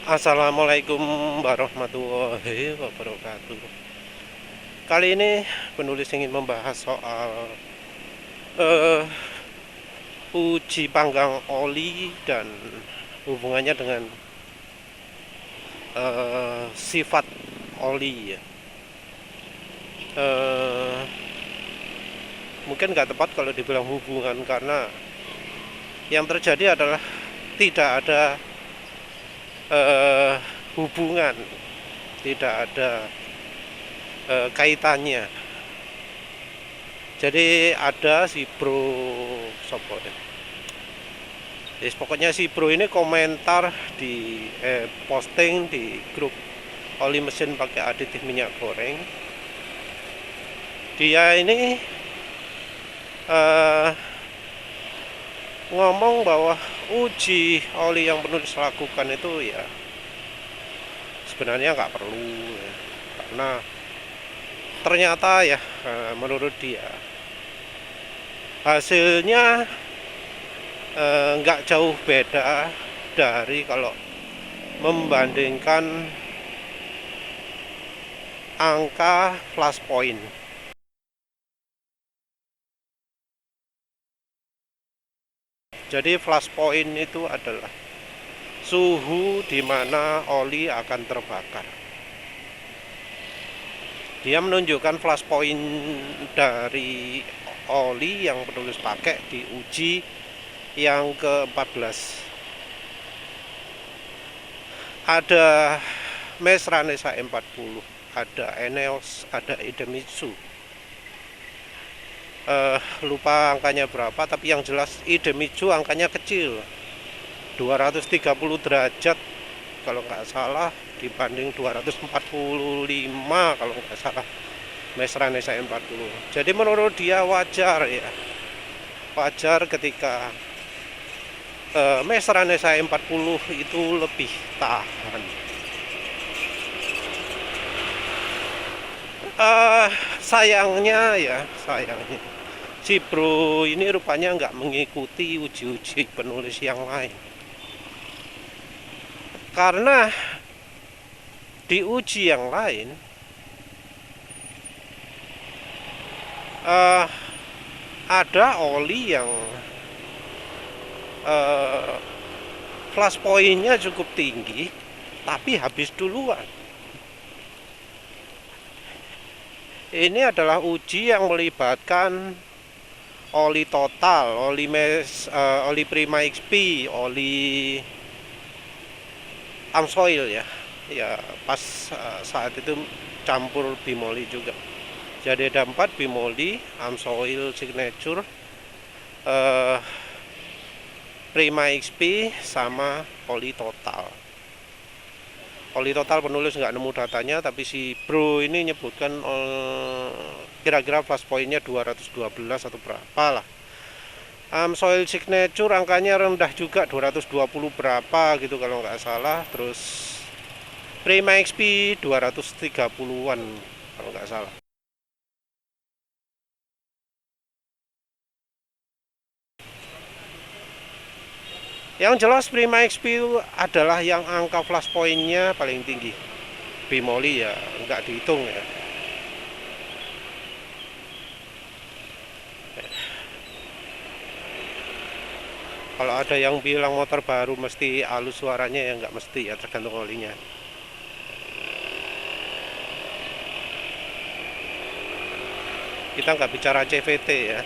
Assalamualaikum warahmatullahi wabarakatuh. Kali ini penulis ingin membahas soal eh, uji panggang oli dan hubungannya dengan sifat oli ya. Eh, Mungkin nggak tepat kalau dibilang hubungan, karena yang terjadi adalah tidak ada eh, hubungan, tidak ada kaitannya. Jadi ada si bro sopo ya. Yes, pokoknya si bro ini komentar di posting di grup oli mesin pakai aditif minyak goreng. Dia ini eh, ngomong bahwa uji oli yang penulis lakukan itu ya sebenarnya nggak perlu ya. Karena ternyata ya menurut dia hasilnya nggak jauh beda dari kalau membandingkan angka flash point. Jadi flash point itu adalah suhu di mana oli akan terbakar. Dia menunjukkan flash point dari oli yang penulis pakai di uji yang ke-14. Ada Mes Ranesa 40, ada Eneos, ada Idemitsu. Lupa angkanya berapa, tapi yang jelas Idemitsu angkanya kecil, 230 derajat kalau nggak salah, dibanding 245 kalau nggak salah Mes Ranesa 40. Jadi menurut dia wajar ya, wajar ketika Mes Ranesa 40 itu lebih tahan. Sayangnya si bro ini rupanya nggak mengikuti uji-uji penulis yang lain. Karena di uji yang lain ada oli yang flash point-nya cukup tinggi tapi habis duluan. Ini adalah uji yang melibatkan oli total, oli Prima XP, oli Amsoil ya. Ya pas saat itu campur bimoli juga. Jadi ada 4, bimoli, Amsoil Signature, Prima XP, sama oli total. Oli total penulis nggak nemu datanya, tapi si bro ini nyebutkan kira-kira flash point-nya 212 atau berapa lah. Soil Signature angkanya rendah juga, 220 berapa gitu kalau nggak salah. Terus Prima XP 230-an kalau nggak salah. Yang jelas Prima XP adalah yang angka flash point-nya paling tinggi. Bimoli ya nggak dihitung ya. Kalau ada yang bilang motor baru mesti halus suaranya, ya nggak mesti ya, tergantung olinya. Kita nggak bicara CVT ya,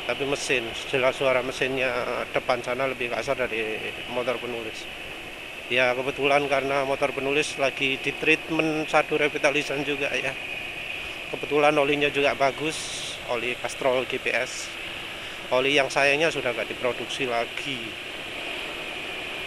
tapi mesin. Jelas suara mesinnya depan sana lebih kasar dari motor penulis. Ya kebetulan karena motor penulis lagi di treatment satu revitalization juga ya. Kebetulan olinya juga bagus, oli Castrol GPS. Oli yang sayangnya sudah nggak diproduksi lagi.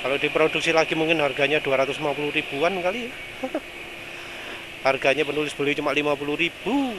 Kalau diproduksi lagi mungkin harganya 250 ribuan kali ya. Harganya penulis beli cuma 50 ribu.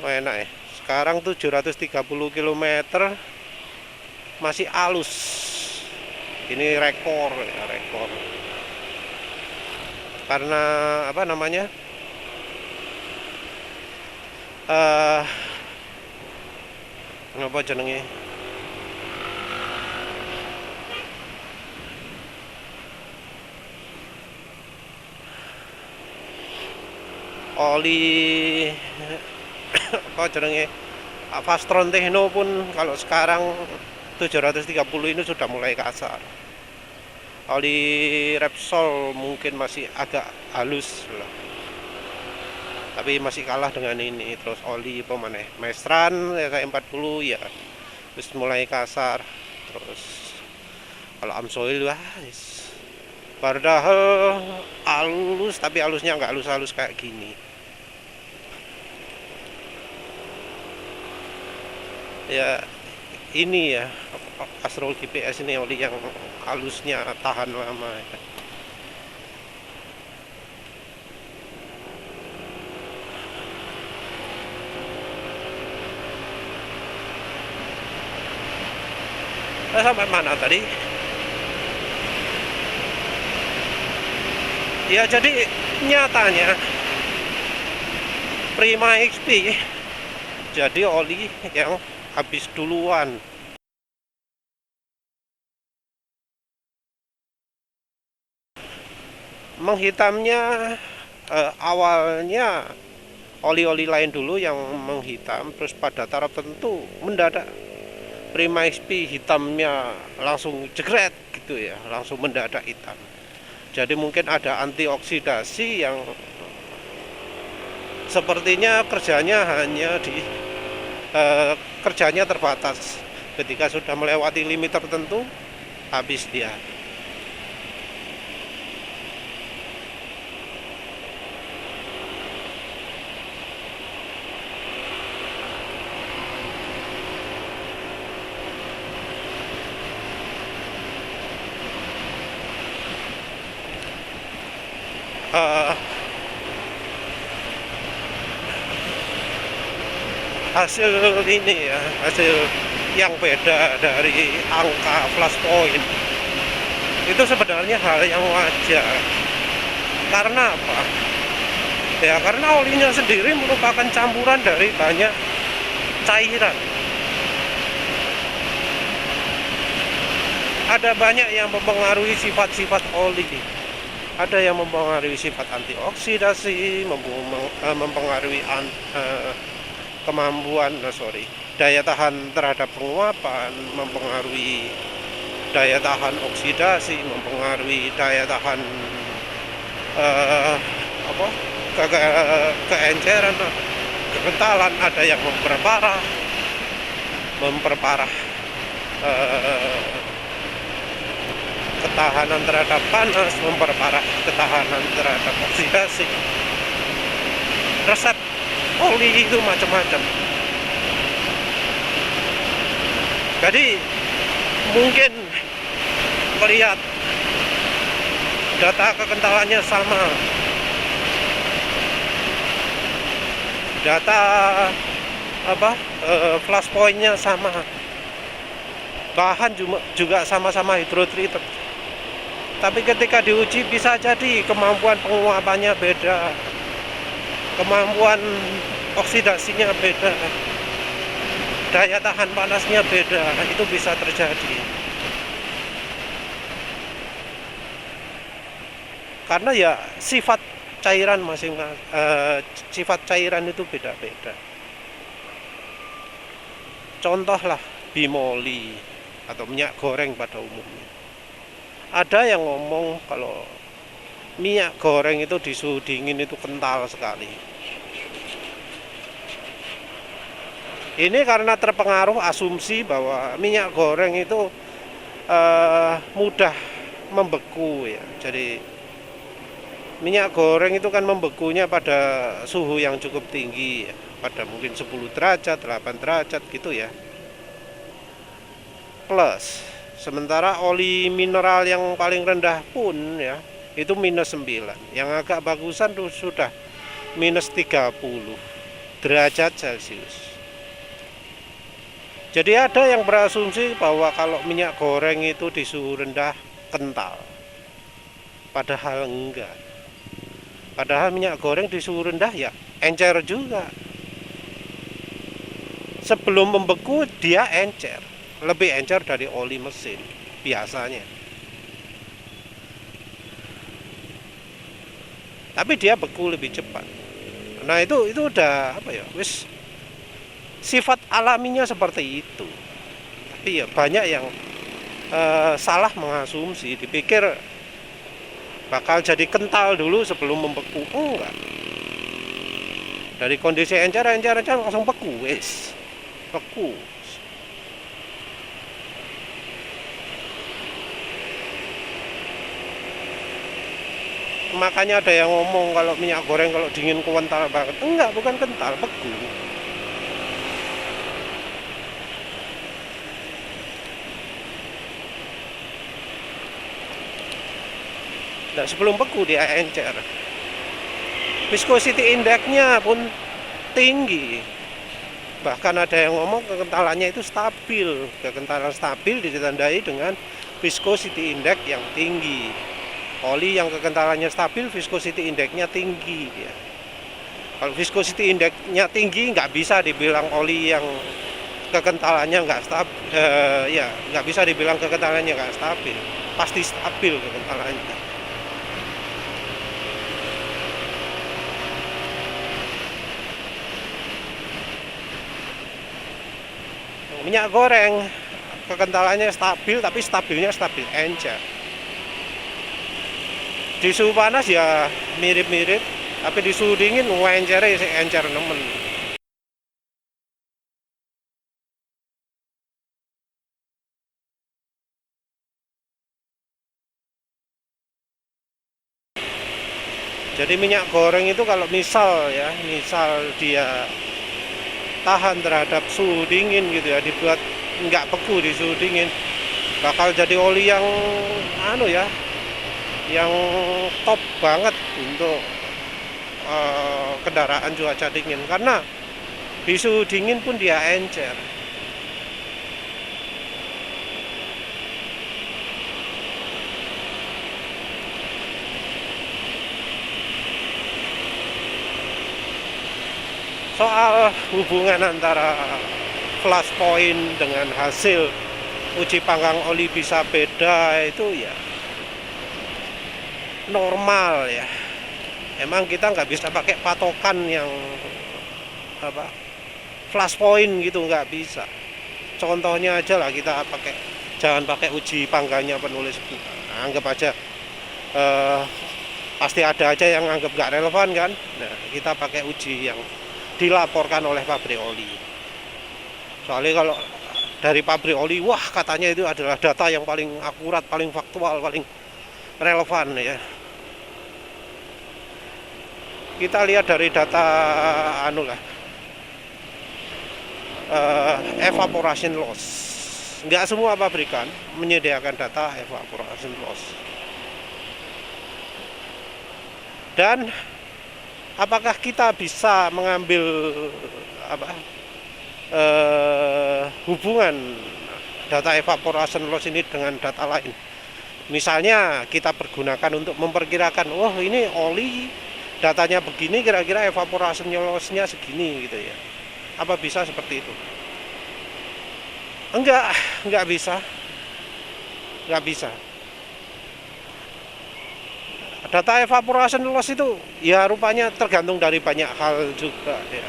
Oh enak ya. Sekarang 730 km masih halus. Ini rekor ya, rekor. Karena apa namanya? Apa jenenge? Oli apa jenenge Fastron Techno pun kalau sekarang 730 ini sudah mulai kasar. Oli Repsol mungkin masih agak halus lah, tapi masih kalah dengan ini. Terus oli apa mana Maestran ya kayak 40 ya terus mulai kasar. Terus kalau Amsoil wah padahal halus, tapi halusnya nggak halus-halus kayak gini ya. Ini ya Astrol GPS ini oli yang halusnya tahan lama ya. Sampai mana tadi? Ya jadi nyatanya Prima XP jadi oli yang habis duluan. Menghitamnya awalnya oli-oli lain dulu yang menghitam, terus pada taraf tertentu mendadak Prima XP hitamnya langsung jegret gitu ya, langsung mendadak hitam. Jadi mungkin ada antioksidasi yang sepertinya kerjanya hanya kerjanya terbatas. Ketika sudah melewati limit tertentu habis dia. Hasil ini ya, hasil yang beda dari angka flash point itu sebenarnya hal yang wajar. Karena apa? Ya karena olinya sendiri merupakan campuran dari banyak cairan. Ada banyak yang mempengaruhi sifat-sifat oli. Ada yang mempengaruhi sifat antioksidasi, mempengaruhi kemampuan daya tahan terhadap penguapan, mempengaruhi daya tahan oksidasi, mempengaruhi daya tahan keenceran, kekentalan. Ada yang memperparah ketahanan terhadap panas, memperparah ketahanan terhadap oksidasi. Resep oli itu macam-macam. Jadi mungkin melihat data kekentalannya sama, data flash point-nya sama, bahan juga sama-sama hydrotreated. Tapi ketika diuji bisa jadi kemampuan penguapannya beda, kemampuan oksidasinya beda, daya tahan panasnya beda. Itu bisa terjadi karena ya sifat cairan sifat cairan itu beda-beda. Contohlah bimoli atau minyak goreng pada umumnya. Ada yang ngomong kalau minyak goreng itu di suhu dingin itu kental sekali. Ini karena terpengaruh asumsi bahwa minyak goreng itu mudah membeku ya. Jadi minyak goreng itu kan membekunya pada suhu yang cukup tinggi ya, pada mungkin 10 derajat, 8 derajat gitu ya. Plus sementara oli mineral yang paling rendah pun ya itu -9. Yang agak bagusan tuh sudah -30 derajat Celcius. Jadi ada yang berasumsi bahwa kalau minyak goreng itu di suhu rendah kental. Padahal enggak. Padahal minyak goreng di suhu rendah ya encer juga. Sebelum membeku dia encer, lebih encer dari oli mesin biasanya. Tapi dia beku lebih cepat. Nah itu udah apa ya, wis sifat alaminya seperti itu. Tapi ya banyak yang salah mengasumsi, dipikir bakal jadi kental dulu sebelum membeku. Enggak, dari kondisi encer langsung beku, wis beku. Makanya ada yang ngomong kalau minyak goreng kalau dingin kental banget. Enggak, bukan kental, beku. Nah, sebelum beku dia encer. Viscosity index-nya pun tinggi. Bahkan ada yang ngomong kekentalannya itu stabil. Kekentalan stabil ditandai dengan viscosity index yang tinggi. Oli yang kekentalannya stabil, viscosity index-nya tinggi ya. Kalau viscosity index-nya tinggi, nggak bisa dibilang oli yang kekentalannya nggak stabil. Ya, nggak bisa dibilang kekentalannya nggak stabil. Pasti stabil kekentalannya. Minyak goreng kekentalannya stabil, tapi stabilnya stabil encer. Di suhu panas ya mirip-mirip, tapi di suhu dingin encernya si encer nemen. Jadi minyak goreng itu kalau misal dia tahan terhadap suhu dingin gitu ya, dibuat nggak beku di suhu dingin, bakal jadi oli yang yang top banget untuk kendaraan cuaca dingin, karena di suhu dingin pun dia encer. Soal hubungan antara flash point dengan hasil uji panggang oli bisa beda, itu ya normal ya. Emang kita nggak bisa pakai patokan yang flash point gitu, nggak bisa. Contohnya aja lah, kita jangan pakai uji panggangnya penulis buku. Nah, anggap aja pasti ada aja yang anggap nggak relevan kan. Nah, kita pakai uji yang dilaporkan oleh pabrik oli. Soalnya kalau dari pabrik oli, wah katanya itu adalah data yang paling akurat, paling faktual, paling relevan ya. Kita lihat dari data evaporation loss. Nggak semua pabrikan menyediakan data evaporation loss. Dan apakah kita bisa mengambil hubungan data evaporation loss ini dengan data lain? Misalnya kita pergunakan untuk memperkirakan, oh ini oli datanya begini, kira-kira evaporation loss-nya segini gitu ya. Apa bisa seperti itu? Enggak bisa. Enggak bisa. Data evaporation loss itu ya rupanya tergantung dari banyak hal juga ya.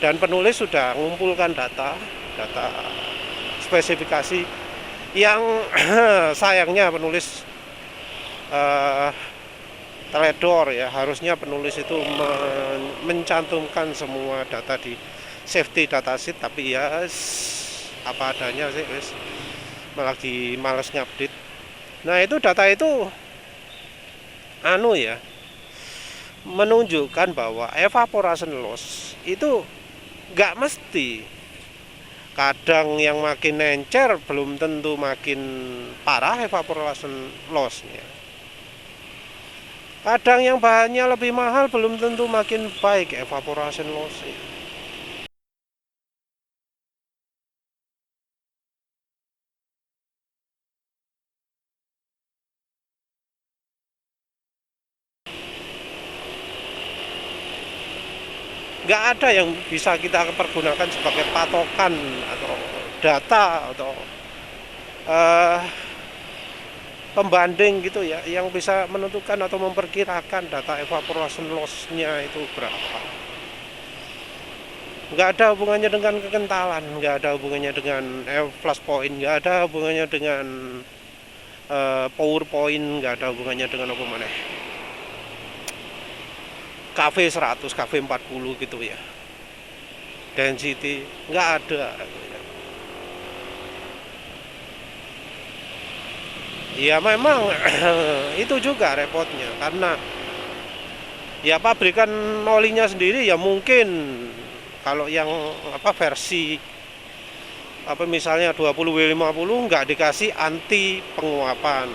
Dan penulis sudah mengumpulkan data spesifikasi yang sayangnya penulis teledor ya. Harusnya penulis itu mencantumkan semua data di safety datasheet, tapi ya apa adanya sih, lagi males ngupdate. Nah, itu data itu menunjukkan bahwa evaporation loss itu nggak mesti. Kadang yang makin encer belum tentu makin parah evaporation loss-nya. Kadang yang bahannya lebih mahal belum tentu makin baik evaporation loss-nya. Nggak ada yang bisa kita pergunakan sebagai patokan atau data atau pembanding gitu ya, yang bisa menentukan atau memperkirakan data evaporation loss-nya itu berapa. Nggak ada hubungannya dengan kekentalan, nggak ada hubungannya dengan flash point, nggak ada hubungannya dengan PowerPoint, nggak ada hubungannya dengan apa mana, KV 100, KV 40 gitu ya, density, nggak ada. Ya memang itu juga repotnya, karena ya pabrikan olinya sendiri ya mungkin kalau yang versi misalnya 20W50 nggak dikasih anti penguapan.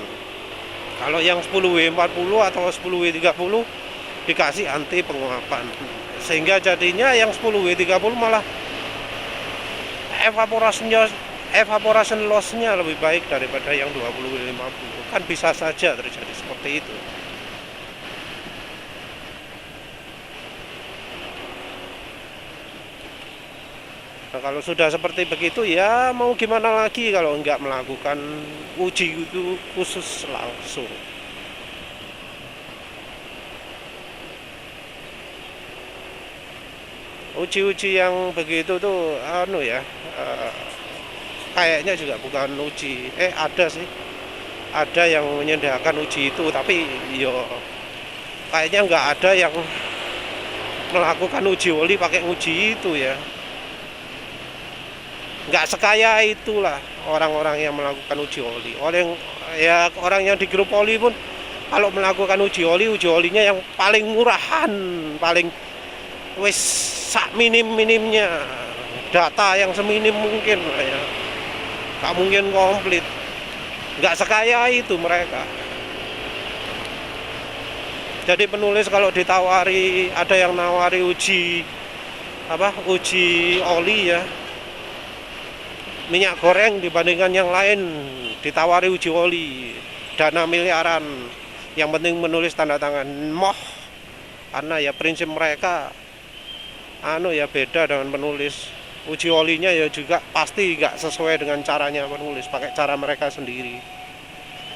Kalau yang 10W40 atau 10W30 dikasih anti penguapan. Sehingga jadinya yang 10W30 malah evaporation loss-nya lebih baik daripada yang 20W50. Kan bisa saja terjadi seperti itu. Nah, kalau sudah seperti begitu ya mau gimana lagi kalau nggak melakukan uji itu khusus langsung. Uji-uji yang begitu tuh kayaknya juga bukan uji, ada sih, ada yang menyediakan uji itu, tapi yo kayaknya nggak ada yang melakukan uji oli pakai uji itu ya. Nggak sekaya itulah orang-orang yang melakukan uji oli. Orang yang di grup oli pun kalau melakukan uji olinya yang paling murahan, paling wis sak minim-minimnya, data yang seminim mungkin lah ya. Nggak mungkin komplit. Nggak sekaya itu mereka. Jadi penulis kalau ditawari, ada yang nawari uji oli ya, minyak goreng dibandingkan yang lain, ditawari uji oli, dana miliaran, yang penting menulis tanda tangan moh, karena ya prinsip mereka beda dengan penulis. Uji olinya ya juga pasti nggak sesuai dengan caranya penulis, pakai cara mereka sendiri.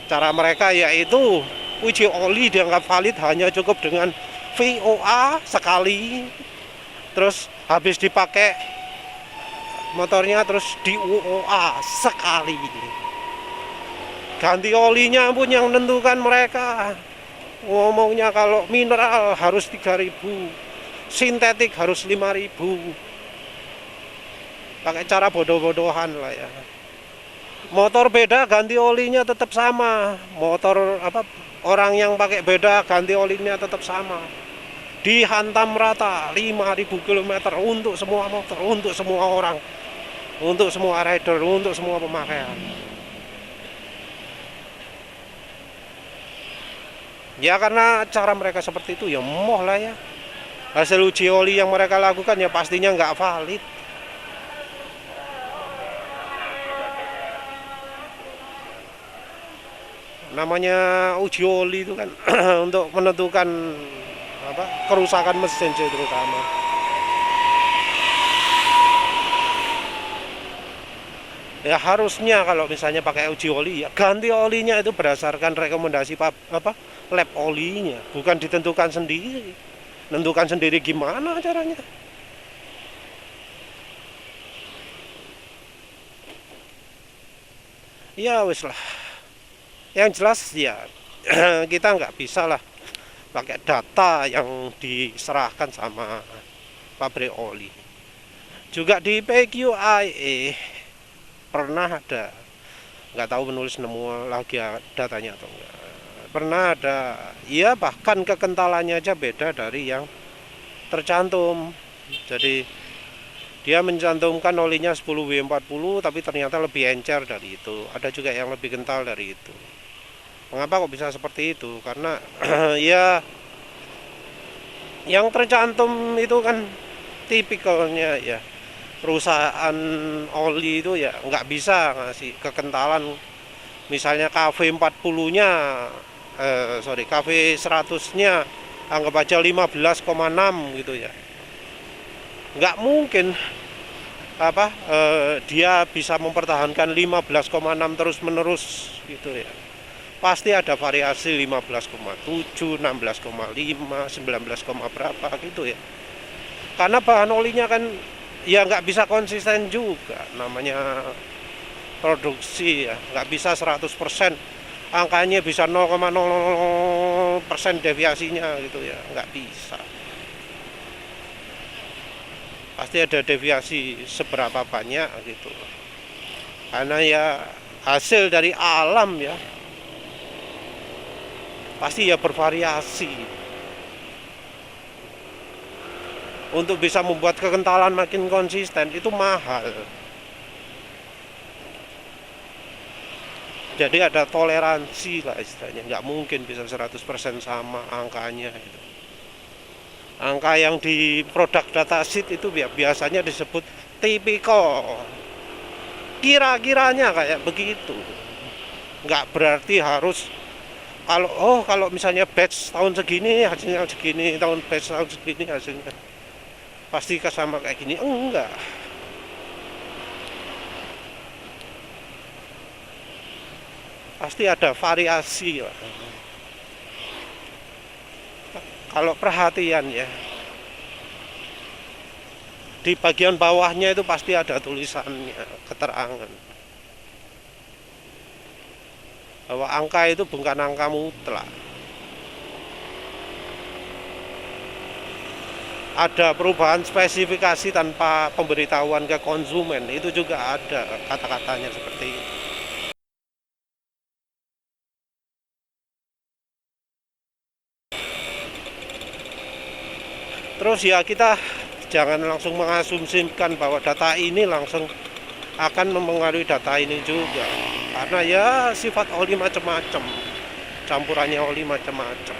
Cara mereka yaitu uji oli dianggap valid hanya cukup dengan VOA sekali, terus habis dipakai motornya terus di UOA sekali. Ganti olinya pun yang menentukan mereka. Ngomongnya kalau mineral harus 3.000, sintetik harus 5.000. Pakai cara bodoh-bodohan lah ya. Motor beda ganti olinya tetap sama. Motor orang yang pakai beda ganti olinya tetap sama. Dihantam rata 5.000 km untuk semua motor, untuk semua orang, untuk semua rider, untuk semua pemakaian. Ya karena cara mereka seperti itu ya moh lah ya. Hasil uji oli yang mereka lakukan ya pastinya nggak valid. Namanya uji oli itu kan untuk menentukan kerusakan mesin terutama. Ya harusnya kalau misalnya pakai uji oli ya ganti olinya itu berdasarkan rekomendasi lab olinya, bukan ditentukan sendiri. Menentukan sendiri gimana caranya? Ya wis lah. Yang jelas ya kita nggak bisa lah pakai data yang diserahkan sama pabrik oli. Juga di PQIe pernah ada, nggak tahu penulis nemu lagi datanya atau enggak, pernah ada ya, bahkan kekentalannya aja beda dari yang tercantum. Jadi dia mencantumkan olinya 10W40 tapi ternyata lebih encer dari itu, ada juga yang lebih kental dari itu. Mengapa kok bisa seperti itu? Karena ya yang tercantum itu kan tipikalnya ya, perusahaan oli itu ya nggak bisa ngasih kekentalan. Misalnya KV 40-nya KV 100-nya anggap aja 15,6 gitu ya. Nggak mungkin dia bisa mempertahankan 15,6 terus menerus gitu ya. pasti ada variasi 15,7, 16,5, 19, berapa gitu ya. Karena bahan olinya kan ya nggak bisa konsisten juga, namanya produksi ya, nggak bisa 100%, angkanya bisa 0,00% deviasinya gitu ya, nggak bisa. Pasti ada deviasi seberapa banyak gitu, karena ya hasil dari alam ya, pasti ya bervariasi. Untuk bisa membuat kekentalan makin konsisten itu mahal. Jadi ada toleransi lah istilahnya, nggak mungkin bisa 100% sama angkanya gitu. Angka yang di produk datasheet itu biasanya disebut tipikal, kira-kiranya kayak begitu. Nggak berarti harus kalau misalnya batch tahun segini hasilnya segini, batch tahun segini hasilnya pasti sama kayak gini, enggak. Pasti ada variasi lah. Kalau perhatian ya, di bagian bawahnya itu pasti ada tulisannya, keterangan bahwa angka itu bukan angka mutlak. Ada perubahan spesifikasi tanpa pemberitahuan ke konsumen, itu juga ada kata-katanya seperti itu. Terus ya kita jangan langsung mengasumsikan bahwa data ini langsung akan mempengaruhi data ini juga, karena ya sifat oli macam-macam, campurannya oli macam-macam.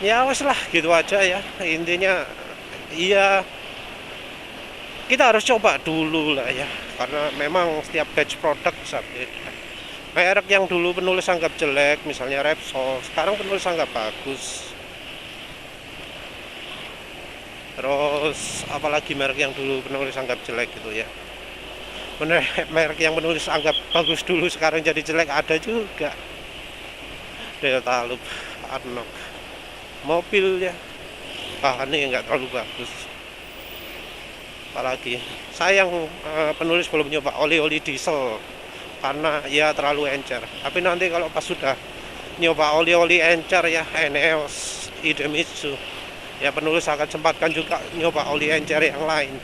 Ya wes lah gitu aja ya, intinya iya kita harus coba dulu lah ya, karena memang setiap batch produk bisa beda. Merek yang dulu penulis anggap jelek, misalnya Repsol, sekarang penulis anggap bagus. Terus apalagi merek yang dulu penulis anggap jelek gitu ya, merek yang penulis anggap bagus dulu sekarang jadi jelek ada juga. Delta Loop, Arnok, mobilnya bahannya nggak terlalu bagus. Apalagi sayang penulis belum nyoba oli-oli diesel karena ya terlalu encer. Tapi nanti kalau pas sudah nyoba oli-oli encer ya, Eneos, Idemitsu, ya penulis akan sempatkan juga nyoba oli encer yang lain.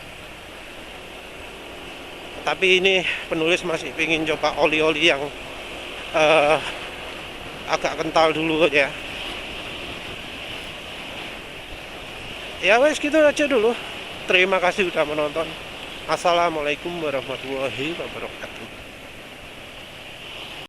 Tapi ini penulis masih ingin coba oli-oli yang agak kental dulu ya. Ya wes gitu aja dulu. Terima kasih sudah menonton. Assalamualaikum warahmatullahi wabarakatuh.